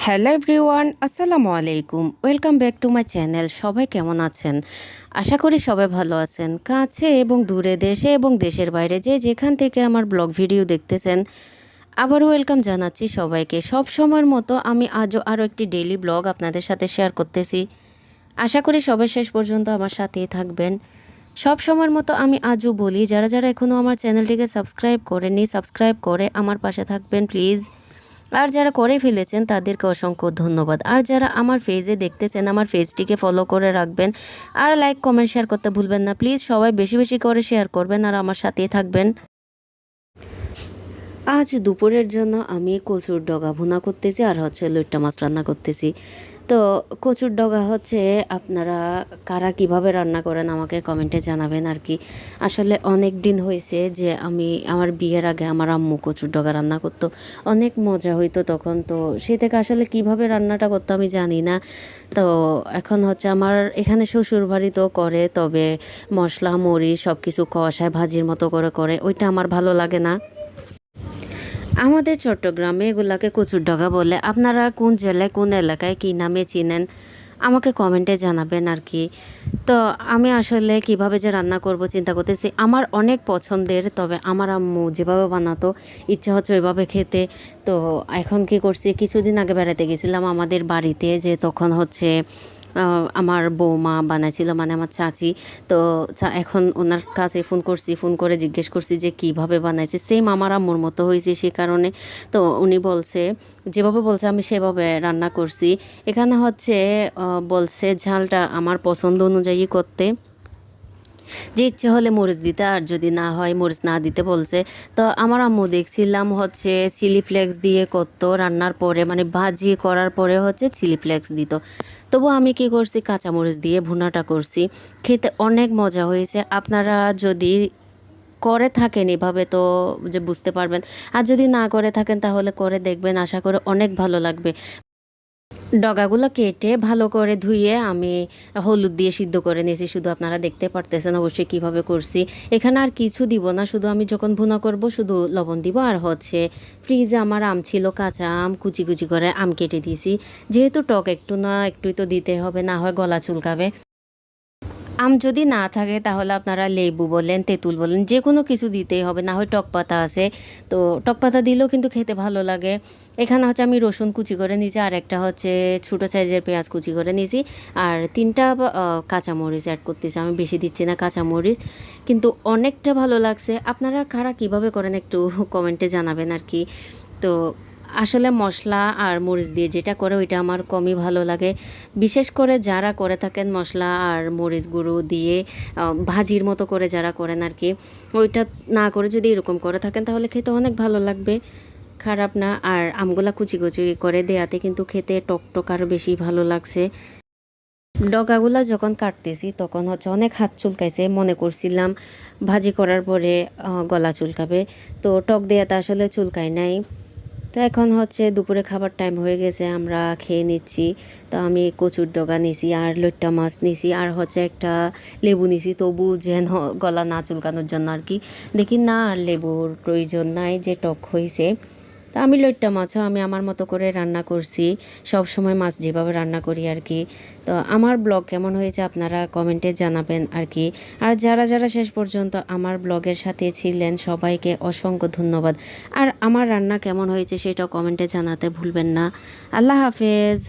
Hello everyone, আসসালামু আলাইকুম। Welcome back to my channel. সবাই কেমন আছেন? আশা করি সবাই ভালো আছেন। কাছে এবং দূরে, দেশে এবং দেশের বাইরে যে যেখান থেকে আমার ব্লগ ভিডিও দেখতেছেন, আবারও ওয়েলকাম জানাচ্ছি সবাইকে। সব সময়ের মতো আমি আজও আরও একটি ডেইলি ব্লগ আপনাদের সাথে শেয়ার করতেছি। আশা করি সবাই শেষ পর্যন্ত আমার সাথেই থাকবেন। সব সময়ের মতো আমি আজও বলি, যারা যারা এখনও আমার চ্যানেলটিকে সাবস্ক্রাইব করেননি, সাবস্ক্রাইব করে আমার পাশে থাকবেন প্লিজ। আর যারা করে ফেলেছেন তাদেরকে অসংখ্য ধন্যবাদ। আর যারা আমার পেজে দেখতেছেন, আমার পেজটিকে ফলো করে রাখবেন। আর লাইক, কমেন্ট, শেয়ার করতে ভুলবেন না প্লিজ। সবাই বেশি বেশি করে শেয়ার করবেন আর আমার সাথেই থাকবেন। আজ দুপুরের জন্য আমি কচুর ডগা ভুনা করতেছি আর লইট্টা মাছ রান্না করতেছি। তো কচুর ডগা আপনারা কারা কিভাবে রান্না করেন আমাকে কমেন্টে জানাবেন আর কি। আসলে অনেক দিন হয়েছে যে আমি আমার বিয়ের আগে আমার আম্মু কচুর ডগা রান্না করতো, অনেক মজা হইতো তখন। তো সেই থেকে আসলে কিভাবে রান্নাটা করতো আমি জানি না। তো এখন আমার এখানে শ্বশুরবাড়ি তো করে, তবে মশলা মরিচ সব কিছু কষায় ভাজির মতো করে করে, ওইটা আমার ভালো লাগে না। আমাদের চট্টগ্রামে এগুলাকে কচুর ডগা বলে। আপনারা কোন জেলায় কোন এলাকায় কী নামে চিনেন আমাকে কমেন্টে জানাবেন আর কি। তো আমি আসলে কিভাবে যে রান্না করব চিন্তা করতেছি। আমার অনেক পছন্দের, তবে আমার আম্মু যেভাবে বানাতো ইচ্ছা হচ্ছে ওইভাবে খেতে। তো এখন কি করছি, কিছুদিন আগে বেড়াতে গেছিলাম আমাদের বাড়িতে, যে তখন আমার বৌমা বানাইছিল, মানে আমার চাচি। তো এখন ওনার কাছে ফোন করছি, ফোন করে জিজ্ঞেস করছি যে কিভাবে বানাইছে। সেম আমার আম্মুর মতো হয়েছে সে কারণে। তো উনি বলছে, যেভাবে বলছে আমি সেভাবে রান্না করছি। এখানে বলছে ঝালটা আমার পছন্দ অনুযায়ী করতে, যে ইচ্ছে হলে মরিচ দিতে, আর যদি না হয় মরিচ না দিতে বলছে। তো আমার আম্মু দেখছিলাম চিলি ফ্লেক্স দিয়ে করতো রান্নার পরে, মানে ভাজি করার পরে চিলি ফ্লেক্স দিত। তবু আমি কি করছি, কাঁচামরিচ দিয়ে ভুনাটা করছি। খেতে অনেক মজা হয়েছে। আপনারা যদি করে থাকেন এভাবে তো যে বুঝতে পারবেন, আর যদি না করে থাকেন তাহলে করে দেখবেন, আশা করে অনেক ভালো লাগবে। ডগাগুলো কেটে ভালো করে ধুয়ে আমি হলুদ দিয়ে সিদ্ধ করে নিয়েছি। শুধু আপনারা দেখতে পারতেছেন অবশ্যই কিভাবে করছি। এখানে আর কিছু দিব না, শুধু আমি যখন ভুনা করব শুধু লবণ দিব। আর ফ্রিজে আমার আম ছিল, কাঁচা আম কুচি কুচি করে আম কেটে দিয়েছি। যেহেতু টক একটু না একটুই তো দিতে হবে, না হয় গলা চুলকাবে। আম যদি না থাকে তাহলে আপনারা লেবু বলেন, তেঁতুল বলেন, যে কোনো কিছু দিতেই হবে, না হয় টক পাতা আছে। তো টক পাতা দিলেও কিন্তু খেতে ভালো লাগে। এখানে আমি রসুন কুচি করে নিয়েছি, আর একটা ছোটো সাইজের পেঁয়াজ কুচি করে নিয়েছি, আর 3টা কাঁচামরিচ অ্যাড করতেছি। আমি বেশি দিচ্ছি না কাঁচামরিচ, কিন্তু অনেকটা ভালো লাগছে। আপনারা কারা কিভাবে করেন একটু কমেন্টে জানাবেন আর কি। তো আসলে মশলা আর মরিচ দিয়ে যেটা করে ওইটা আমার কমই ভালো লাগে। বিশেষ করে যারা করে থাকেন মশলা আর মরিচ গুঁড়ো দিয়ে ভাজির মতো করে যারা করেন আর কি, ওইটা না করে যদি এরকম করে থাকেন তাহলে খেতে অনেক ভালো লাগবে, খারাপ না। আর আমগুলা কুচি কুচি করে দেয়াতে কিন্তু খেতে টকটক আরও বেশি ভালো লাগছে। ডগাগুলা যখন কাটতেছি তখন অনেক হাত চুলকাইছে, মনে করছিলাম ভাজি করার পরে গলা চুলকাবে। তো টক দেয়াতে আসলে চুলকায় নাই। তো এখন দুপুরে খাবার টাইম হয়ে গেছে, আমরা খেয়ে নিচ্ছি। তো আমি কচুর ডগা নিছি আর লইট্টা মাছ নিছি, আর একটা লেবু নিছি, তবু যেন গলা না চুলকানোর জন্য আর কি। দেখি না, আর লেবুর প্রয়োজন নাই, যে টক হয়েছে। তো আমি লইট্টা মাছও আমি আমার মতো করে রান্না করছি, সব সময় মাছ যেভাবে রান্না করি আর কি। তো আমার ব্লগ কেমন হয়েছে আপনারা কমেন্টে জানাবেন আর কি। আর যারা যারা শেষ পর্যন্ত আমার ব্লগের সাথে ছিলেন সবাইকে অসংখ্য ধন্যবাদ। আর আমার রান্না কেমন হয়েছে সেটাও কমেন্টে জানাতে ভুলবেন না। আল্লাহ হাফেজ।